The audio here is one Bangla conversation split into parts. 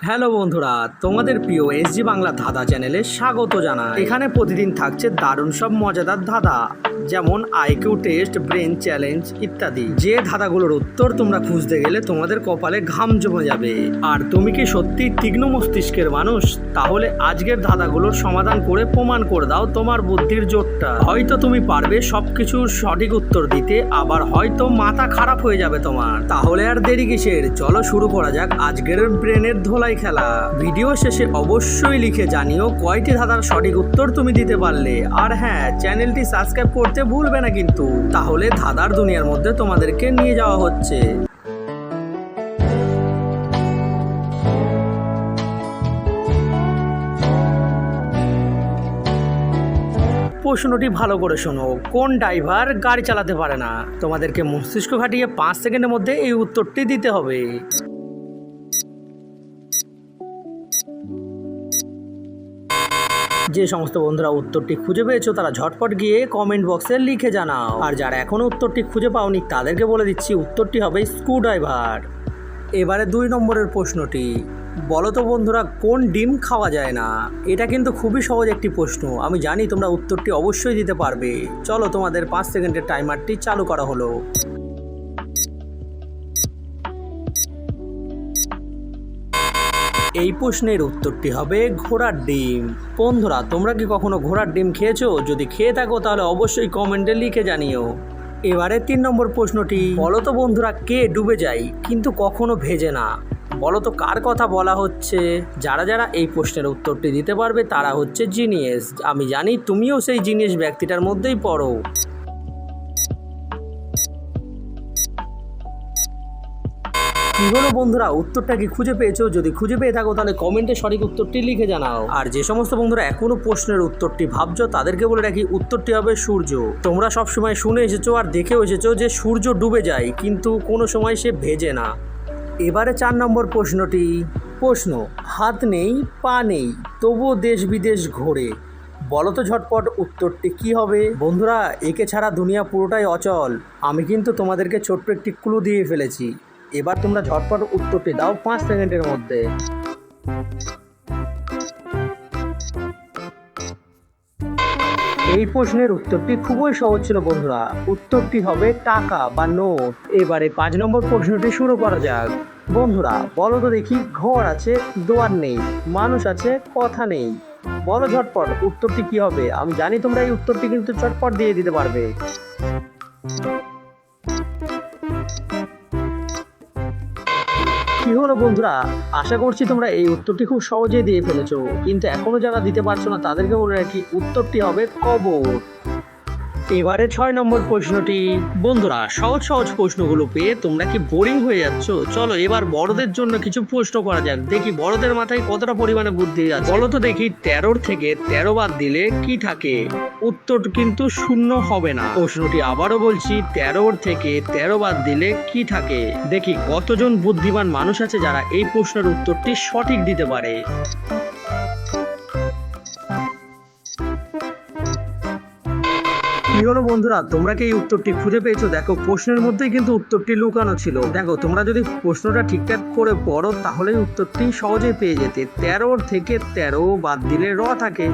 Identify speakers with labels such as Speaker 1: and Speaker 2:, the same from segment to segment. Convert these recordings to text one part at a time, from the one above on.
Speaker 1: হ্যালো বন্ধুরা, তোমাদের প্রিয় এসজি বাংলা ধাঁধা চ্যানেলে স্বাগত জানাই। এখানে প্রতিদিন থাকছে দারুণ সব মজাদার ধাঁধা, যেমন আইকিউ টেস্ট, ব্রেন চ্যালেঞ্জ ইত্যাদি। যে ধাঁধাগুলোর উত্তর তোমরা খুঁজতে গেলে তোমাদের কপালে ঘাম জমে যাবে। আর তুমি কি সত্যি তীক্ষ্ণ মস্তিষ্কের মানুষ? তাহলে আজকের ধাঁধাগুলোর সমাধান করে প্রমাণ করে দাও তোমার বুদ্ধির জোরটা। হয়তো তুমি পারবে সবকিছুর সঠিক উত্তর দিতে, আবার হয়তো মাথা খারাপ হয়ে যাবে তোমার। তাহলে আর দেরি কিসের, চলো শুরু করা যাক আজকের ব্রেনের ধোলাই খেলা। ভিডিও শেষে অবশ্যই লিখে জানিও কয়টি ধাঁধার সঠিক উত্তর তুমি দিতে পারলে। আর হ্যাঁ, চ্যানেলটি সাবস্ক্রাইব করতে ভুলবে না কিন্তু। তাহলে ধাঁধার দুনিয়ার মধ্যে তোমাদেরকে নিয়ে যাওয়া হচ্ছে। প্রশ্নটি ভালো করে শোনো, কোন ড্রাইভার গাড়ি চালাতে পারে না? তোমাদেরকে মস্তিষ্ক খাটিয়ে 5 সেকেন্ডের মধ্যে এই উত্তরটি দিতে হবে। যে সমস্ত বন্ধুরা উত্তরটি খুঁজে পেয়েছো তারা ঝটপট গিয়ে কমেন্ট বক্সে লিখে জানাও। আর যারা এখনো উত্তরটি খুঁজে পাওনি তাদেরকে বলে দিচ্ছি উত্তরটি হবে স্ক্রুড্রাইভার। এবারে 2 নম্বরের প্রশ্নটি, বলো তো বন্ধুরা কোন ডিম খাওয়া যায় না? এটা কিন্তু খুবই সহজ একটি প্রশ্ন, আমি জানি তোমরা উত্তরটি অবশ্যই দিতে পারবে। চলো তোমাদের 5 সেকেন্ডের টাইমারটি চালু করা হলো। এই প্রশ্নের উত্তরটি হবে ঘোড়ার ডিম। বন্ধুরা তোমরা কি কখনো ঘোড়ার ডিম খেয়েছো? যদি খেয়ে থাকো তাহলে অবশ্যই কমেন্টে লিখে জানিও। এবারে 3 নম্বর প্রশ্নটি, বলো তো বন্ধুরা কে ডুবে যায় কিন্তু কখনো ভেজে না? বলো তো কার কথা বলা হচ্ছে? যারা যারা এই প্রশ্নের উত্তরটি দিতে পারবে তারা হচ্ছে জিনিয়াস। আমি জানি তুমিও সেই জিনিয়াস ব্যক্তিটার মধ্যেই পড়ো। কি হলো বন্ধুরা, উত্তরটা কি খুঁজে পেয়েছো? যদি খুঁজে পেয়ে থাকো তাহলে কমেন্টে সঠিক উত্তরটি লিখে জানাও। আর যে সমস্ত বন্ধুরা এখনো প্রশ্নের উত্তরটি ভাবছো তাদেরকে বলে রাখি উত্তরটি হবে সূর্য। তোমরা সবসময় শুনে এসেছো আর দেখেও এসেছো যে সূর্য ডুবে যায় কিন্তু কোনো সময় সে ভেজে না। এবারে 4 নম্বর প্রশ্নটি, প্রশ্ন, হাত নেই পা নেই তবুও দেশ বিদেশ ঘোরে। বলো তো ঝটপট উত্তরটি কি হবে? বন্ধুরা একে ছাড়া দুনিয়া পুরোটাই অচল। আমি কিন্তু তোমাদেরকে ছোট্ট একটি ক্লু দিয়ে ফেলেছি। এবার তোমরা ঝটপট উত্তরটি দাও 5 সেকেন্ডের মধ্যে। এই প্রশ্নের উত্তরটি খুবই সহজ ছিল বন্ধুরা, উত্তরটি হবে টাকা বা নোট। এবারে 5 নম্বর প্রশ্নটি শুরু করা যাক। বন্ধুরা বলো তো দেখি, ঘর আছে দুয়ার নেই, মানুষ আছে কথা নেই। বলো ঝটপট উত্তরটি কি হবে? আমি জানি তোমরা এই উত্তরটি কিন্তু চটপট দিয়ে দিতে পারবে। কি হলো বন্ধুরা, আশা করছি তোমরা এই উত্তরটি খুব সহজেই দিয়ে ফেলেছো, কিন্তু এখনো যারা দিতে পারছো না তাদেরকে বলে রাখি উত্তরটি হবে কবর। এবারে 6 নম্বর প্রশ্নটি, বন্ধুরা সহজ সহজ প্রশ্নগুলো পেয়ে তোমরা কি বোরিং হয়ে যাচ্ছ? চলো এবার বড়দের জন্য কিছু প্রশ্ন করা যাক, দেখি বড়দের মাথায় কতটা পরিমাণে বুদ্ধি আছে। বলো তো দেখি 13 থেকে 13 বাদ দিলে কি থাকে? উত্তর কিন্তু শূন্য হবে না। প্রশ্নটি আবারও বলছি, 13 থেকে 13 বাদ দিলে কি থাকে? দেখি কতজন বুদ্ধিমান মানুষ আছে যারা এই প্রশ্নের উত্তরটি সঠিক দিতে পারে। কি হলো বন্ধুরা, তোমরা কি এই উত্তরটি খুঁজে পেয়েছো? দেখো প্রশ্নের মধ্যেই কিন্তু উত্তরটি লুকানো ছিল। দেখো তোমরা যদি প্রশ্নটা ঠিকঠাক করে পড়ো তাহলেই উত্তরটি সহজেই পেয়ে যেতে। 13 থেকে 13 বাদ দিলে র থাকে,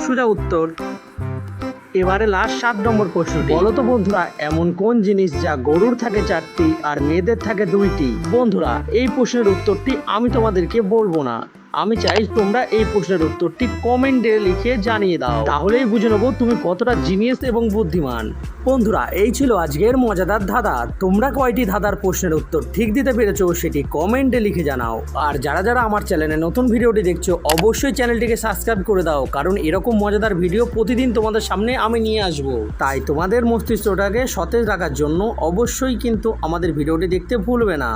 Speaker 1: সোজা উত্তর। এবারে লাস্ট 7 নম্বর প্রশ্ন, বলো তো বন্ধুরা এমন কোন জিনিস যা গরুর থাকে 4টি আর মেয়েদের থাকে 2টি? বন্ধুরা এই প্রশ্নের উত্তরটি আমি তোমাদেরকে বলবো না, আমি চাই তোমরা এই প্রশ্নের উত্তরটি কমেন্টে লিখে জানিয়ে দাও, তাহলেই বুঝে নেবো তুমি কতটা জিনিয়াস এবং বুদ্ধিমান। বন্ধুরা এই ছিল আজকের মজাদার ধাঁধা। তোমরা কয়টি ধাঁধার প্রশ্নের উত্তর ঠিক দিতে পেরেছো সেটি কমেন্টে লিখে জানাও। আর যারা যারা আমার চ্যানেলে নতুন ভিডিওটি দেখছো অবশ্যই চ্যানেলটিকে সাবস্ক্রাইব করে দাও, কারণ এরকম মজাদার ভিডিও প্রতিদিন তোমাদের সামনে আমি নিয়ে আসবো। তাই তোমাদের মস্তিষ্কটাকে সতেজ রাখার জন্য অবশ্যই কিন্তু আমাদের ভিডিওটি দেখতে ভুলবে না।